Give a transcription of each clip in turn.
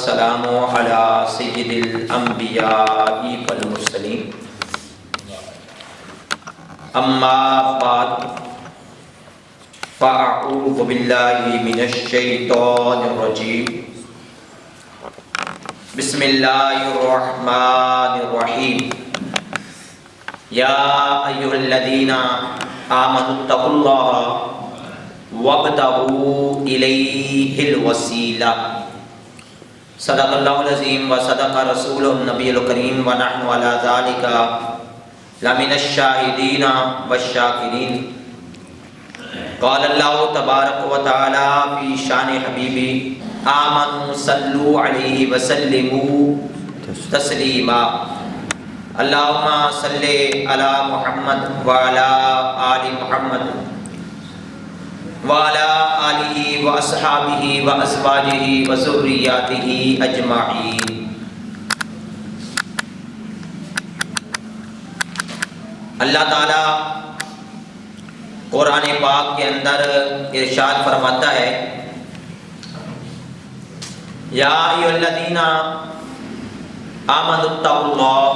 والسلام على سید الانبیاء والمرسلین اما بعد فاعوذ باللہ من الشیطان الرجیم بسم اللہ الرحمن الرحیم یا ایھا الذین آمنوا اتقوا اللہ وابتغوا الیہ الوسیلہ صدق اللہ العظیم و صدق رسول النبی الکریم ونحن علی ذلک لمن الشاہدین والشاکرین قال اللہ تبارک و تعالی فی شان حبیبی آمنوا صلوا علیہ وسلموا تسلیما اللہم صلی علی محمد وعلی آل محمد وعلی آلہ واصحابہ وازواجہ وذریاتہ اجمعین۔ اللہ تعالیٰ قرآن پاک کے اندر ارشاد فرماتا ہے یا ایھا الذین آمنوا اتقوا اللہ،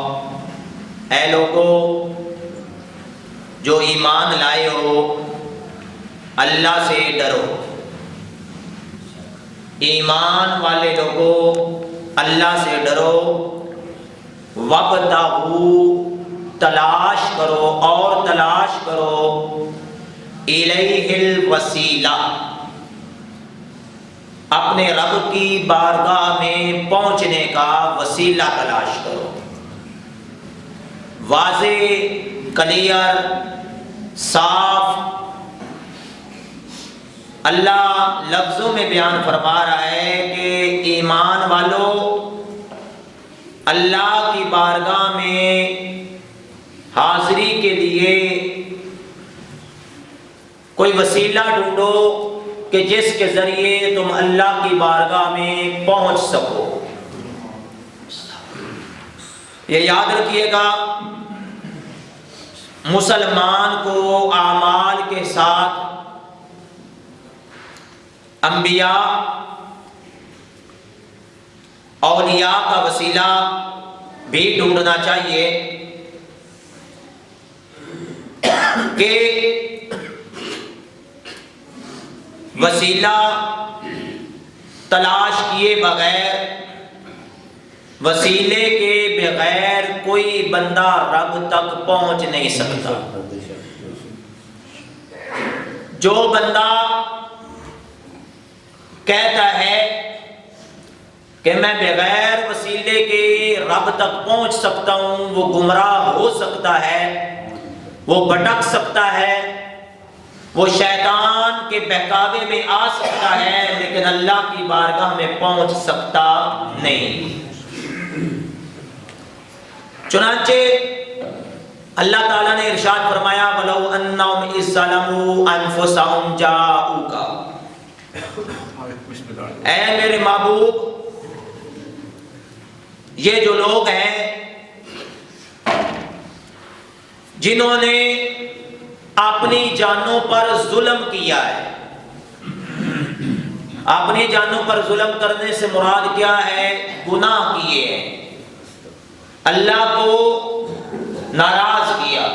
اے لوگو جو ایمان لائے ہو اللہ سے ڈرو۔ ایمان والے لوگوں اللہ سے ڈرو، وابتغوا تلاش کرو اور تلاش کرو، الیہ الوسیلہ اپنے رب کی بارگاہ میں پہنچنے کا وسیلہ تلاش کرو۔ واضح، کلیئر، صاف اللہ لفظوں میں بیان فرما رہا ہے کہ ایمان والو اللہ کی بارگاہ میں حاضری کے لیے کوئی وسیلہ ڈھونڈو کہ جس کے ذریعے تم اللہ کی بارگاہ میں پہنچ سکو۔ یہ یاد رکھیے گا، مسلمان کو اعمال کے ساتھ انبیاء اولیاء کا وسیلہ بھی ڈھونڈنا چاہیے کہ وسیلہ تلاش کیے بغیر، وسیلے کے بغیر کوئی بندہ رب تک پہنچ نہیں سکتا۔ جو بندہ کہتا ہے کہ میں بغیر وسیلے کے رب تک پہنچ سکتا ہوں، وہ گمراہ ہو سکتا ہے، وہ بھٹک سکتا ہے، وہ شیطان کے بہکاوے میں آ سکتا ہے، لیکن اللہ کی بارگاہ میں پہنچ سکتا نہیں۔ چنانچہ اللہ تعالیٰ نے ارشاد فرمایا وَلَوْ أَنَّهُمْ إِذ ظَّلَمُوا أَنفُسَهُمْ جَاءُوكَ، اے میرے محبوب، یہ جو لوگ ہیں جنہوں نے اپنی جانوں پر ظلم کیا ہے، اپنی جانوں پر ظلم کرنے سے مراد کیا ہے؟ گناہ کیے ہیں، اللہ کو ناراض کیا،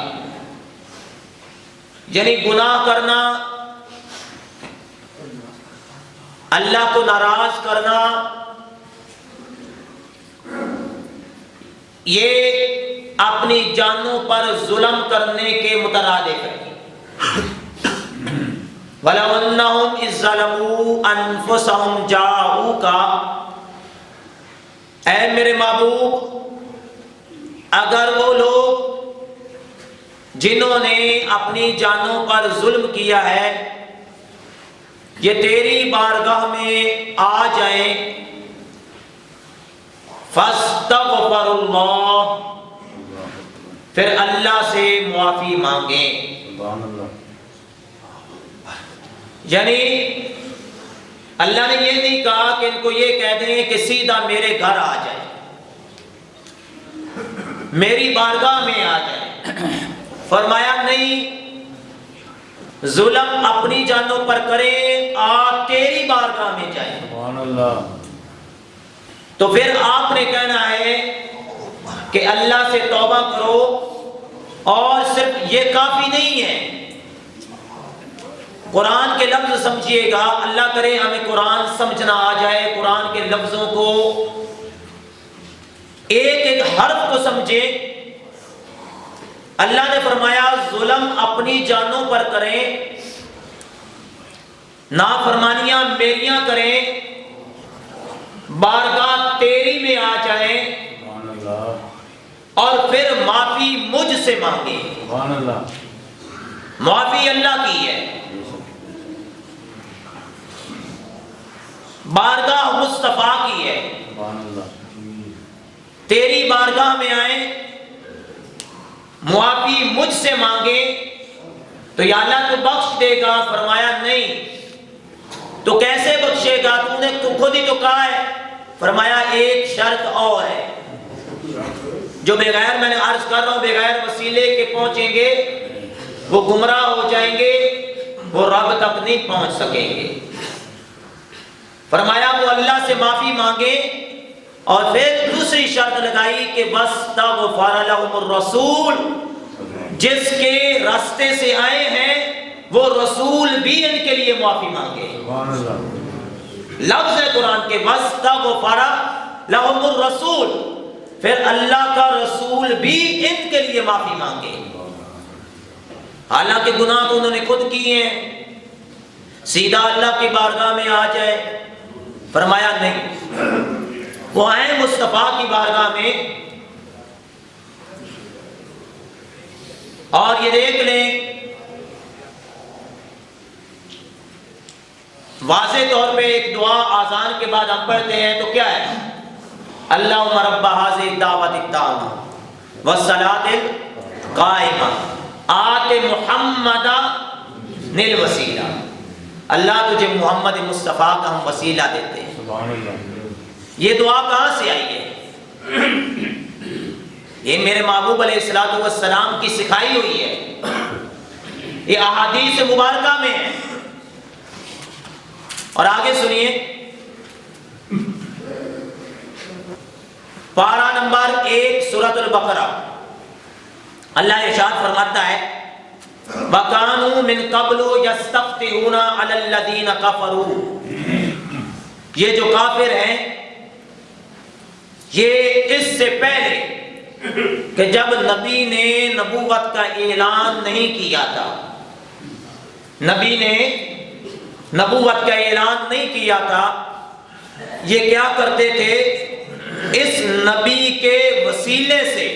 یعنی گناہ کرنا، اللہ کو ناراض کرنا، یہ اپنی جانوں پر ظلم کرنے کے مترادف ہے۔ وَلَوْ أَنَّهُمْ إِذ ظَّلَمُوا أَنفُسَهُمْ جَاءُوكَ، اے میرے محبوب، اگر وہ لوگ جنہوں نے اپنی جانوں پر ظلم کیا ہے یہ تیری بارگاہ میں آ جائیں، فَاسْتَغْفَرُ اللَّهُ، پھر اللہ سے معافی مانگیں۔ یعنی اللہ نے یہ نہیں کہا کہ ان کو یہ کہہ دیں کہ سیدھا میرے گھر آ جائیں، میری بارگاہ میں آ جائیں، فرمایا نہیں، ظلم اپنی جانوں پر کرے، آپ تیری بارگاہ میں جائیں۔ سبحان اللہ۔ تو پھر آپ نے کہنا ہے کہ اللہ سے توبہ کرو، اور صرف یہ کافی نہیں ہے، قرآن کے لفظ سمجھیے گا، اللہ کرے ہمیں قرآن سمجھنا آ جائے، قرآن کے لفظوں کو ایک ایک حرف کو سمجھے۔ اللہ نے فرمایا ظلم اپنی جانوں پر کریں، نافرمانیاں میریاں کریں، بارگاہ تیری میں آ جائیں، اور پھر معافی مجھ سے مانگیں۔ معافی اللہ کی ہے، بارگاہ مصطفیٰ کی ہے، تیری بارگاہ میں آئیں، معافی مجھ سے مانگے تو یا اللہ تو بخش دے گا۔ فرمایا نہیں، تو کیسے بخشے گا؟ تو خود ہی تو کہا ہے۔ فرمایا ایک شرط اور ہے، جو بغیر، میں نے عرض کر رہا ہوں، بغیر وسیلے کے پہنچیں گے وہ گمراہ ہو جائیں گے، وہ رب تک نہیں پہنچ سکیں گے۔ فرمایا وہ اللہ سے معافی مانگے، اور پھر دوسری شرط لگائی کہ وَاسْتَغْفَرَ لَهُمُ الرَّسُولُ، جس کے راستے سے آئے ہیں وہ رسول بھی ان کے لیے معافی مانگے۔ لفظ ہے قرآن کے وَاسْتَغْفَرَ لَهُمُ الرَّسُولُ، پھر اللہ کا رسول بھی ان کے لیے معافی مانگے، حالانکہ گناہ تو انہوں نے خود کیے ہیں، سیدھا اللہ کی بارگاہ میں آ جائے۔ فرمایا نہیں، وہ آئیں مصطفیٰ کی بارگاہ میں، اور یہ دیکھ لیں واضح طور پہ ایک دعا آذان کے بعد ہم پڑھتے ہیں تو کیا ہے؟ اللہم رب ھذہ الدعوۃ التامہ والصلاۃ القائمہ آت محمدا الوسیلہ۔ اللہ تجھے محمد مصطفیٰ کا ہم وسیلہ دیتے ہیں۔ یہ دعا کہاں سے آئی ہے؟ یہ میرے محبوب علیہ السلام کی سکھائی ہوئی ہے، یہ احادیث مبارکہ میں ہے۔ اور آگے سنیے، پارہ نمبر 1 سورۃ البقرہ، اللہ ارشاد فرماتا ہے وَكَانُوا مِن قَبْلُ يَسْتَفْتِحُونَ عَلَى الَّذِينَ كَفَرُوا، یہ جو کافر ہیں، یہ اس سے پہلے کہ جب نبی نے نبوت کا اعلان نہیں کیا تھا، نبی نے نبوت کا اعلان نہیں کیا تھا، یہ کیا کرتے تھے؟ اس نبی کے وسیلے سے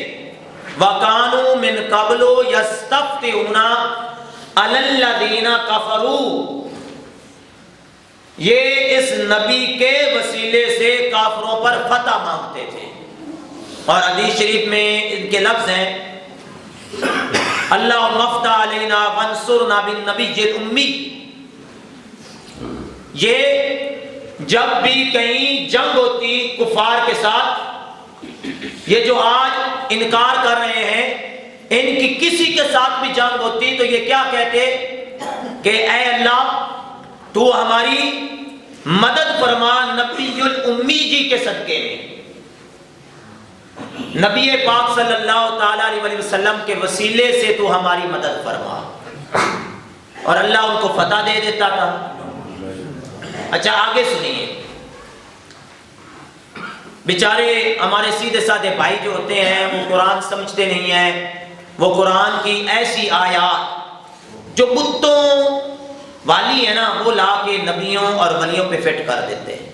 وَكَانُوا مِن قَبْلُ يَسْتَفْتِحُونَ عَلَى الَّذِينَ كَفَرُوا، یہ اس نبی کے وسیلے سے کافروں پر فتح مانگتے تھے۔ اور حدیث شریف میں ان کے لفظ ہیں اللہم افتح علینا وانصرنا بالنبی الامی، یہ جب بھی کہیں جنگ ہوتی کفار کے ساتھ، یہ جو آج انکار کر رہے ہیں، ان کی کسی کے ساتھ بھی جنگ ہوتی تو یہ کیا کہتے کہ اے اللہ تو ہماری مدد فرما نبی الامی جی کے صدقے میں، نبی پاک صلی اللہ تعالیٰ علیہ وسلم کے وسیلے سے تو ہماری مدد فرما، اور اللہ ان کو فتح دے دیتا تھا۔ اچھا آگے سنیے، بیچارے ہمارے سیدھے سادھے بھائی جو ہوتے ہیں وہ قرآن سمجھتے نہیں ہیں، وہ قرآن کی ایسی آیات جو بتوں والی ہے نا وہ لا کے نبیوں اور ولیوں پہ فٹ کر دیتے ہیں۔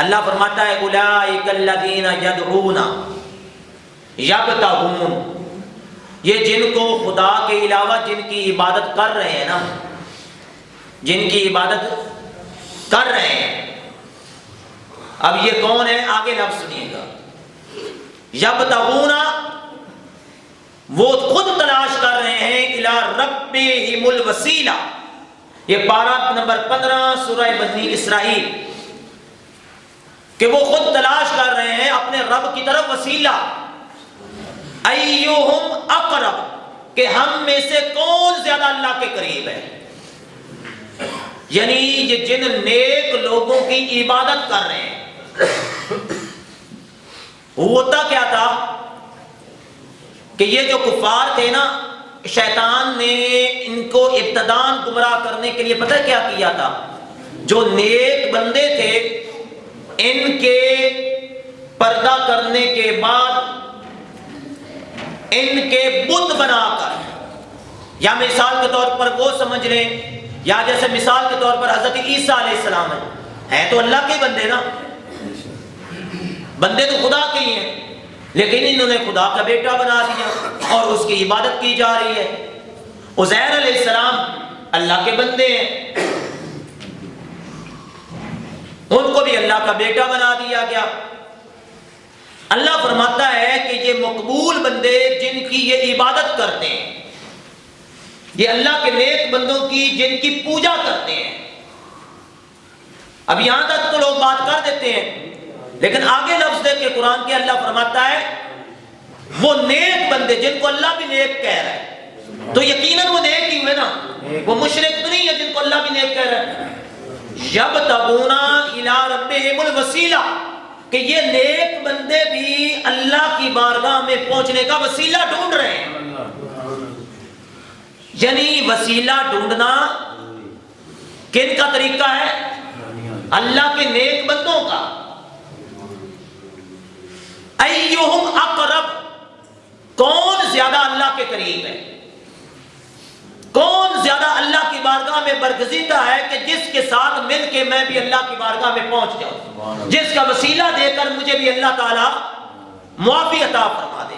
اللہ فرماتا ہے اولئک الذین یدعون یبتغون، یہ جن کو خدا کے علاوہ جن کی عبادت کر رہے ہیں نا، جن کی عبادت کر رہے ہیں، اب یہ کون ہے؟ آگے لفظ سنیے گا، یبتغون، وہ خود تلاش کر رہے ہیں الی ربہم الوسیلہ، یہ پارہ نمبر 15 سورہ بنی اسرائیل، کہ وہ خود تلاش کر رہے ہیں اپنے رب کی طرف وسیلہ، ایہم اقرب، کہ ہم میں سے کون زیادہ اللہ کے قریب ہے۔ یعنی یہ جن نیک لوگوں کی عبادت کر رہے ہیں، ہوتا کیا تھا کہ یہ جو کفار تھے نا، شیطان نے ان کو ابتداً گمراہ کرنے کے لیے پتہ کیا کیا تھا؟ جو نیک بندے تھے ان کے پردہ کرنے کے بعد ان کے بت بنا کر، یا مثال کے طور پر وہ سمجھ لیں، یا جیسے مثال کے طور پر حضرت عیسیٰ علیہ السلام ہیں تو اللہ کے بندے نا، بندے تو خدا کے ہی ہیں، لیکن انہوں نے خدا کا بیٹا بنا دیا اور اس کی عبادت کی جا رہی ہے۔ عزیر علیہ السلام اللہ کے بندے ہیں، ان کو بھی اللہ کا بیٹا بنا دیا گیا۔ اللہ فرماتا ہے کہ یہ مقبول بندے جن کی یہ عبادت کرتے ہیں، یہ اللہ کے نیک بندوں کی جن کی پوجا کرتے ہیں۔ اب یہاں تک تو لوگ بات کر دیتے ہیں، لیکن آگے لفظ دیکھ کے قرآن کے اللہ فرماتا ہے وہ نیک بندے جن کو اللہ بھی نیک کہہ رہا ہے، تو یقیناً وہ نیک ہی ہوئے نا، وہ مشرک تو نہیں ہے جن کو اللہ بھی نیک کہہ رہا ہے۔ یبتغون الی ربہم الوسیلہ، کہ یہ نیک بندے بھی اللہ کی بارگاہ میں پہنچنے کا وسیلہ ڈھونڈ رہے ہیں۔ یعنی وسیلہ ڈھونڈنا کن کا طریقہ ہے؟ اللہ کے نیک بندوں کا۔ ایہم اقرب، کون زیادہ اللہ کے قریب ہے، کون زیادہ اللہ کی بارگاہ میں برگزیدہ ہے کہ جس کے ساتھ مل کے میں بھی اللہ کی بارگاہ میں پہنچ جاؤں، جس کا وسیلہ دے کر مجھے بھی اللہ تعالی معافی عطا فرما دے۔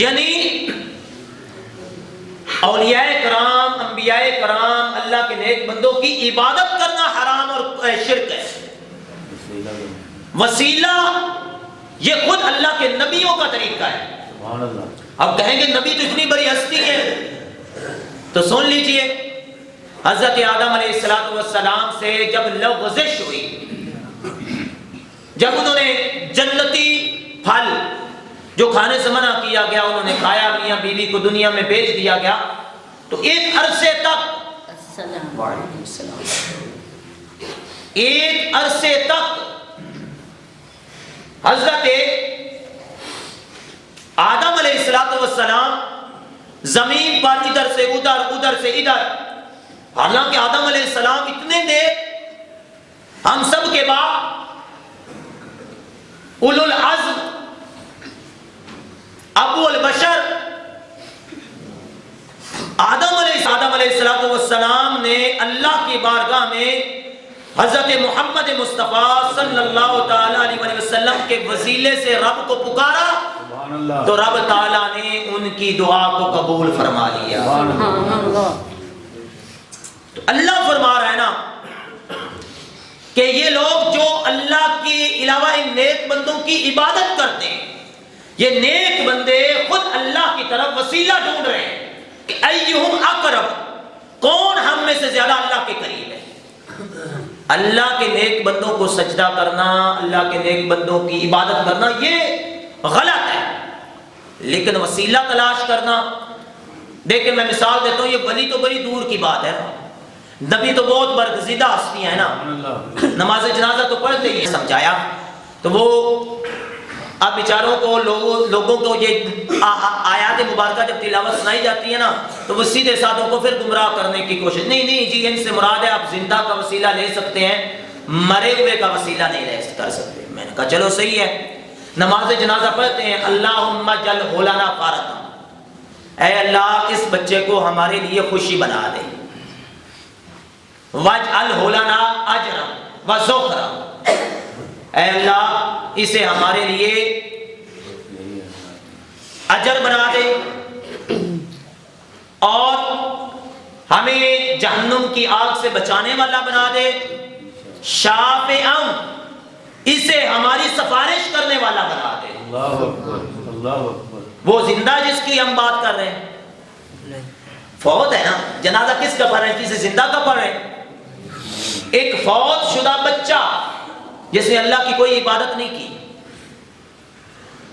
یعنی اولیاء کرام، انبیاء کرام، اللہ کے نیک بندوں کی عبادت کرنا حرام اور شرک ہے۔ وسیلہ یہ خود اللہ کے نبیوں کا طریقہ ہے۔ اب کہیں گے نبی تو اتنی بڑی ہستی ہے، تو سن لیجئے، حضرت آدم علیہ السلام سے جب لغزش ہوئی، جب انہوں نے جنتی پھل جو کھانے سے منع کیا گیا انہوں نے کھایا، میاں بیوی کو دنیا میں بھیج دیا گیا، تو ایک عرصے تک ایک عرصے تک حضرت آدم علیہ السلام زمین پر ادھر سے ادھر، ادھر سے ادھر، حالانکہ آدم علیہ السلام اتنے نیک، ہم سب کے بعد اولو العزم، ابو البشر آدم علیہ السلام نے اللہ کی بارگاہ میں حضرت محمد مصطفیٰ صلی اللہ تعالی علیہ وسلم کے وسیلے سے رب کو پکارا، تو رب تعالیٰ نے ان کی دعا کو قبول فرما لیا۔ تو اللہ فرما رہا ہے نا کہ یہ لوگ جو اللہ کے علاوہ ان نیک بندوں کی عبادت کرتے ہیں، یہ نیک بندے خود اللہ کی طرف وسیلہ ڈھونڈ رہے ہیں کہ ایہم اقرب، کون ہم میں سے زیادہ اللہ کے قریب ہے۔ اللہ کے نیک بندوں کو سجدہ کرنا، اللہ کے نیک بندوں کی عبادت کرنا یہ غلط ہے، لیکن وسیلہ تلاش کرنا، دیکھیں میں مثال دیتا ہوں، یہ ولی تو بڑی دور کی بات ہے، نبی تو بہت برگزیدہ ہستی ہیں نا، نماز جنازہ تو پڑھتے ہی سمجھایا، تو وہ اب بیچاروں کو لوگوں کو یہ آیات مبارکہ جب تلاوت سنائی جاتی ہے نا تو وہ سیدھے سادوں کو پھر گمراہ کرنے کی کوشش، نہیں جی ان سے مراد ہے آپ زندہ کا وسیلہ لے سکتے ہیں، مرے ہوئے کا وسیلہ نہیں لے کر سکتے۔ میں نے کہا چلو صحیح ہے، نماز جنازہ پڑھتے ہیں، اللہم جل ہولانا فارتا، اے اللہ اس بچے کو ہمارے لیے خوشی بنا دے، وجعل ہولانا اجرا وذخرا، اے اللہ اسے ہمارے لیے اجر بنا دے اور ہمیں جہنم کی آگ سے بچانے والا بنا دے، شافعاً اسے ہماری سفارش کرنے والا بنا دے۔ اللہ اکبر، اللہ اکبر۔ وہ زندہ جس کی ہم بات کر رہے ہیں، فوت ہے نا، جنازہ کس کا پڑھ رہے ہیں، کسی زندہ کا پڑھ رہے ہیں۔ ایک فوت شدہ بچہ جس نے اللہ کی کوئی عبادت نہیں کی،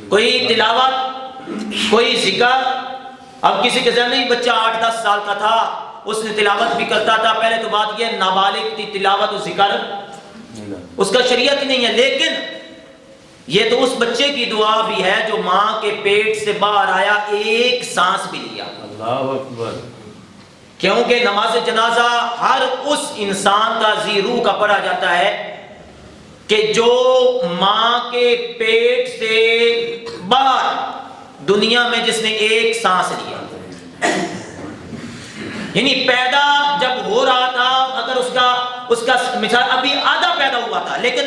کوئی تلاوت، کوئی ذکر، اب کسی کے ذہن نہیں بچہ 8-10 سال کا تھا اس نے تلاوت بھی کرتا تھا. پہلے تو بات یہ نابالغ تھی, تلاوت و ذکر اس کا شریعت ہی نہیں ہے. لیکن یہ تو اس بچے کی دعا بھی ہے جو ماں کے پیٹ سے باہر آیا, ایک سانس بھی لیا. اللہ اکبر. کیونکہ نماز جنازہ ہر اس انسان کا ذی روح کا پڑھا جاتا ہے کہ جو ماں کے پیٹ سے باہر دنیا میں جس نے ایک سانس لیا, یعنی پیدا جب ہو رہا تھا, اگر اس کا مثال ابھی آدھا پیدا ہوا تھا لیکن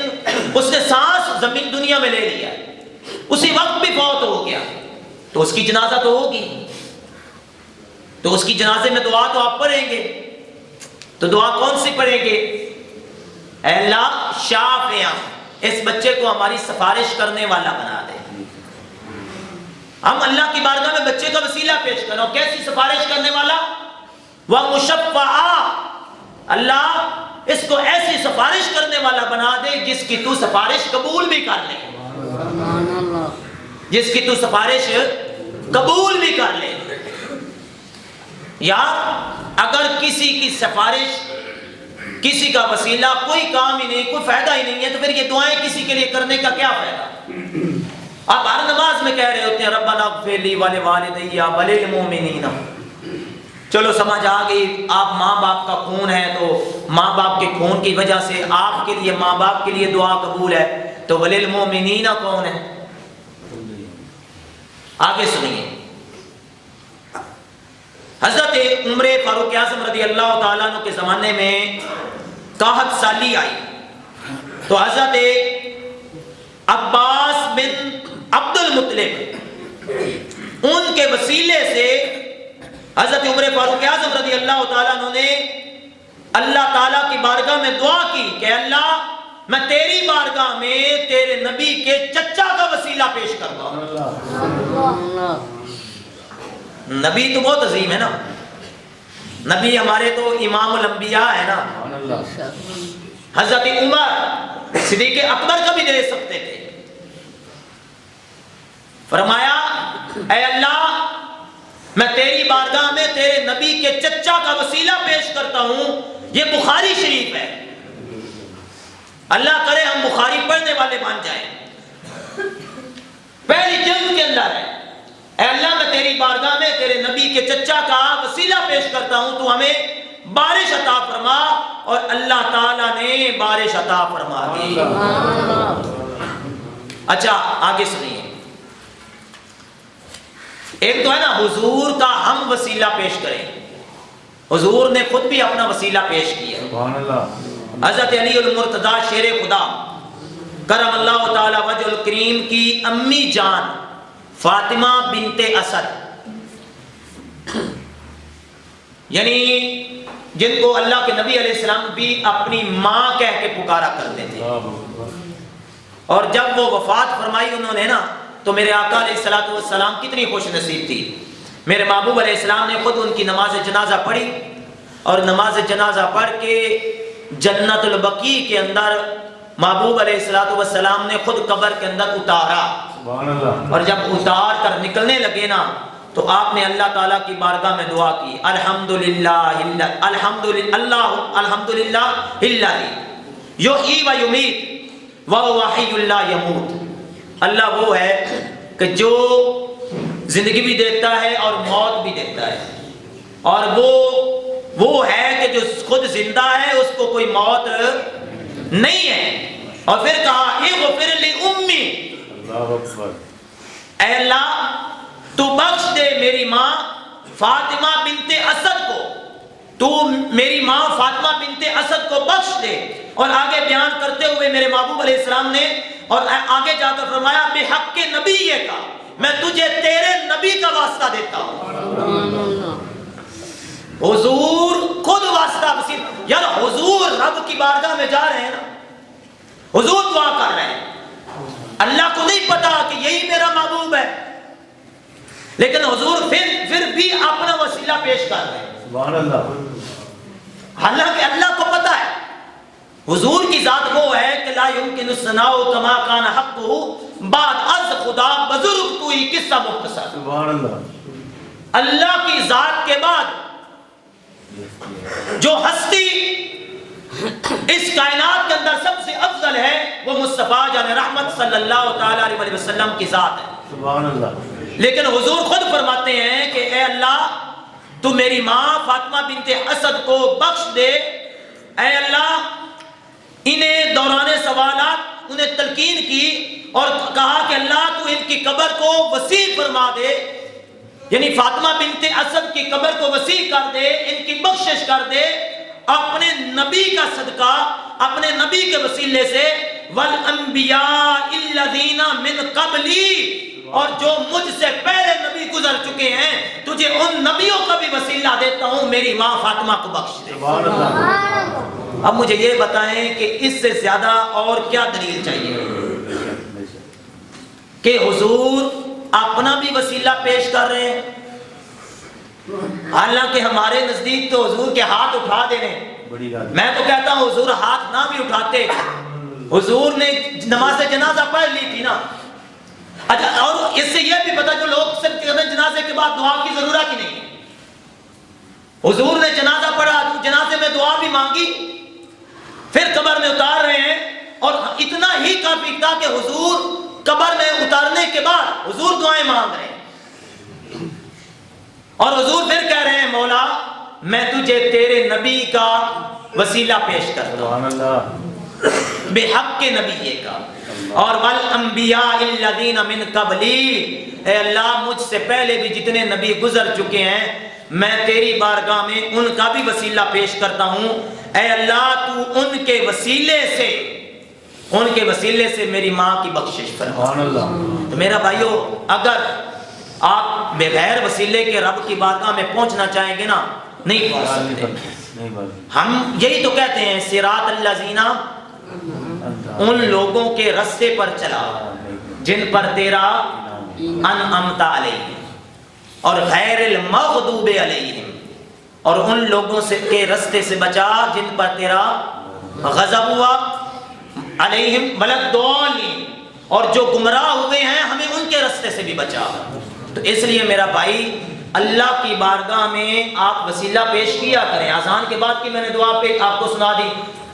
اس نے سانس زمین دنیا میں لے لیا, اسی وقت بھی فوت ہو گیا, تو اس کی جنازہ تو ہوگی. تو اس کی جنازے میں دعا تو آپ پڑھیں گے. تو دعا کون سی پڑھیں گے؟ اے اللہ شافعاں, اس بچے کو ہماری سفارش کرنے والا بنا دے. ہم اللہ کی بارگاہ میں بچے کا وسیلہ پیش کریں. اور کیسی سفارش کرنے والا؟ وَمُشَفَّعًا, اللہ اس کو ایسی سفارش کرنے والا بنا دے جس کی تو سفارش قبول بھی کر لے, جس کی تو سفارش قبول بھی کر لے. یا اگر کسی کی سفارش, کسی کا وسیلہ کوئی کام ہی نہیں, کوئی فائدہ ہی نہیں ہے, تو پھر یہ دعائیں کسی کے لیے کرنے کا کیا فائدہ؟ آپ ہر نماز میں کہہ رہے ہوتے ہیں ربنا اغفر لی ولوالدی وللمؤمنین. چلو سمجھ آ گئی, آپ ماں باپ کا خون ہے تو ماں باپ کے خون کی وجہ سے آپ کے لیے ماں باپ کے لیے دعا قبول ہے, تو وللمؤمنین کون ہے؟ آگے سنیے. حضرت عمر فاروق اعظم رضی اللہ تعالیٰ عنہ کے زمانے میں قحط سالی آئی, تو حضرت عباس بن عبد المطلب ان کے وسیلے سے حضرت عمر فاروق اعظم رضی اللہ تعالیٰ عنہ نے اللہ تعالیٰ کی بارگاہ میں دعا کی کہ اللہ میں تیری بارگاہ میں تیرے نبی کے چچا کا وسیلہ پیش کرتا ہوں. نبی تو بہت عظیم ہے نا, نبی ہمارے تو امام الانبیاء ہے نا. حضرت عمر صدیق اکبر کا بھی دے سکتے تھے. فرمایا اے اللہ میں تیری بارگاہ میں تیرے نبی کے چچا کا وسیلہ پیش کرتا ہوں. یہ بخاری شریف ہے, اللہ کرے ہم بخاری پڑھنے والے بن جائیں. پہلی جلد کے اندر ہے, اے اللہ میں تیری بارگاہ میں تیرے نبی کے چچا کا وسیلہ پیش کرتا ہوں, تو ہمیں بارش عطا فرما. اور اللہ تعالیٰ نے بارش عطا فرما دی. اچھا آگے سنیے. ایک تو ہے نا حضور کا ہم وسیلہ پیش کریں, حضور نے خود بھی اپنا وسیلہ پیش کیا. حضرت علی المرتضیٰ شیر خدا کرم اللہ تعالی وجہ الکریم کی امی جان فاطمہ بنت اسد, یعنی جن کو اللہ کے نبی علیہ السلام بھی اپنی ماں کہہ کے پکارا کرتے تھے, اور جب وہ وفات فرمائی انہوں نے نا, تو میرے آقا علیہ السلام کتنی خوش نصیب تھی. میرے محبوب علیہ السلام نے خود ان کی نماز جنازہ پڑھی, اور نماز جنازہ پڑھ کے جنت البقیع کے اندر محبوب علیہ السلام نے خود قبر کے اندر اتارا. اور جب اتار کر نکلنے لگے نا, تو آپ نے اللہ تعالیٰ کی بارگاہ میں دعا کی, الحمدللہ الحمدللہ یحیی و یمیت وہو حی لا یموت. اللہ وہ ہے کہ جو زندگی بھی دیتا ہے اور موت بھی دیتا ہے, اور وہ ہے کہ جو خود زندہ ہے اس کو کوئی موت نہیں ہے. اور پھر کہا اغفر لی امی, اے اللہ تو بخش دے میری ماں فاطمہ بنت اسد کو, تو میری ماں فاطمہ بنت اسد کو بخش دے. اور آگے بیان کرتے ہوئے میرے محبوب علیہ السلام نے اور آگے جا کر فرمایا بحق کے نبی کا, میں تجھے تیرے نبی کا واسطہ دیتا ہوں. حضور خود واسطہ وسیل, یار حضور رب کی بارگاہ میں جا رہے ہیں نا, حضور دعا کر رہے ہیں, اللہ کو نہیں پتا کہ یہی میرا محبوب ہے, لیکن حضور پھر بھی اپنا وسیلہ پیش کر رہے ہیں. سبحان اللہ. حالانکہ اللہ کو پتا ہے حضور کی ذات وہ ہے کہ لا یمکن الثناء کما کان حقہ بعد از خدا بزرگ تو ہی قصہ مختصر. سبحان اللہ. اللہ کی ذات کے بعد جو ہستی اس کائنات کے اندر سب سے افضل ہے وہ مصطفیٰ جان رحمت صلی اللہ تعالی علیہ وسلم کی ذات ہے. سبحان اللہ. لیکن حضور خود فرماتے ہیں کہ اے اللہ تو میری ماں فاطمہ بنت اسد کو بخش دے. اے اللہ انہیں دوران سوالات انہیں تلقین کی اور کہا کہ اللہ تو ان کی قبر کو وسیع فرما دے، یعنی فاطمہ بنت اسد کی قبر کو وسیع کر دے، ان کی بخشش کر دے اپنے نبی کا صدقہ، اپنے نبی کے وسیلے سے. والانبیاء الذین من قبلی، اور جو مجھ سے پہلے نبی گزر چکے ہیں تجھے ان نبیوں کا بھی وسیلہ دیتا ہوں، میری ماں فاطمہ کو بخش دے. اب مجھے یہ بتائیں کہ اس سے زیادہ اور کیا دلیل چاہیے کہ حضور اپنا بھی وسیلہ پیش کر رہے ہیں. حالانکہ ہمارے نزدیک تو حضور کے ہاتھ اٹھا دینے، میں تو کہتا ہوں حضور ہاتھ نہ بھی اٹھاتے، حضور نے نماز جنازہ پڑھ لی تھی نا. اچھا، اور اس سے یہ بھی پتا جو لوگ صرف کہتے ہیں جنازے کے بعد دعا کی ضرورت ہی نہیں، حضور نے جنازہ پڑھا، جنازے میں دعا بھی مانگی، پھر قبر میں اتار رہے ہیں. اور اتنا ہی کافی تھا کہ حضور قبر میں اتارنے کے بعد حضور دعائیں مانگ رہے ہیں اور حضور پھر کہہ رہے ہیں مولا میں تجھے تیرے نبی کا وسیلہ پیش کرتا ہوں بے حق کے نبی کا. اور والانبیاء الذین من قبلی، اے اللہ مجھ سے پہلے بھی جتنے نبی گزر چکے ہیں میں تیری بارگاہ میں ان کا بھی وسیلہ پیش کرتا ہوں. اے اللہ تو ان کے وسیلے سے میری ماں کی بخشش فرما. تو میرا بھائیو اگر آپ بغیر وسیلے کے رب کی بارگاہ میں پہنچنا چاہیں گے نا نہیں پہنچ سکتے. ہم یہی تو کہتے ہیں صراط الذین، ان لوگوں کے رستے پر چلا جن پر تیرا انعمت علیہم، اور غیر المغضوب علیہم، اور ان لوگوں سے کے رستے سے بچا جن پر تیرا غضب ہوا، علیہم ولضالین، اور جو گمراہ ہوئے ہیں ہمیں ان کے رستے سے بھی بچا. تو اس لیے میرا بھائی اللہ کی بارگاہ میں آپ وسیلہ پیش کیا کریں. اذان کے بعد کی میں نے دعا پہ آپ کو سنا دی،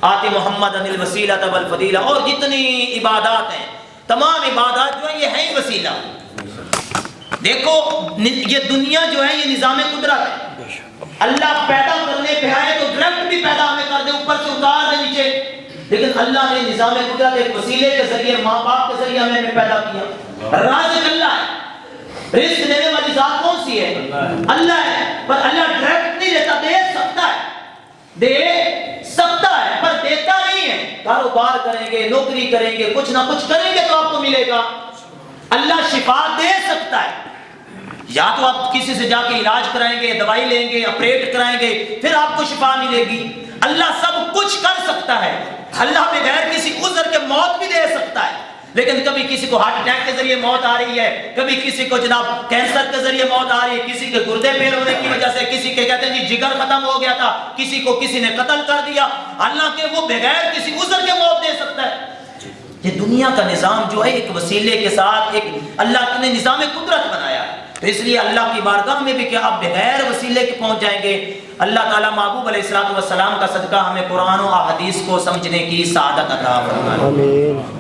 آتی محمد ان الوسیلۃ والفضیلہ، اور جتنی عبادات ہیں تمام عبادات جو ہیں یہ ہیں وسیلہ. دیکھو یہ دنیا جو ہے یہ نظام قدرت ہے. اللہ پیدا کرنے پہ آئے تو ڈائریکٹ بھی پیدا ہمیں کر دے، اوپر سے اتار دے نیچے، لیکن اللہ نے نظام قدرت ایک وسیلے کے ذریعے ماں باپ کے ذریعے ہمیں پیدا کیا. رازق اللہ ہے، رزق دینے والی ذات کون سی ہے؟ اللہ ہے. پر اللہ ڈائریکٹ نہیں دیتا، دے سکتا ہے پر دیتا نہیں ہے. کاروبار کریں گے، نوکری کریں گے، کچھ نہ کچھ کریں گے تو آپ کو ملے گا. اللہ شفا دے سکتا ہے، یا تو آپ کسی سے جا کے علاج کرائیں گے، دوائی لیں گے، آپریٹ کرائیں گے، پھر آپ کو شفا ملے گی. اللہ سب کچھ کر سکتا ہے. اللہ بغیر کسی عذر کے موت بھی دے سکتا ہے، لیکن کبھی کسی کو ہارٹ اٹیک کے ذریعے موت آ رہی ہے، کبھی کسی کو جناب کینسر کے ذریعے موت آ رہی ہے، کسی کے گردے فیل ہونے کی وجہ سے، کسی کے کہتے ہیں جی جگر ختم ہو گیا تھا، کسی کو کسی نے قتل کر دیا. اللہ کے وہ بغیر کسی عذر کے موت دے سکتا ہے. یہ دنیا کا نظام جو ہے ایک وسیلے کے ساتھ ایک اللہ نے نظام قدرت بنایا. تو اس لیے اللہ کی بارگاہ میں بھی کہ آپ بغیر وسیلے کے پہنچ جائیں گے. اللہ تعالیٰ محبوب علیہ الصلوۃ والسلام کا صدقہ ہمیں قرآن و احادیث کو سمجھنے کی سعادت عطا فرمائے.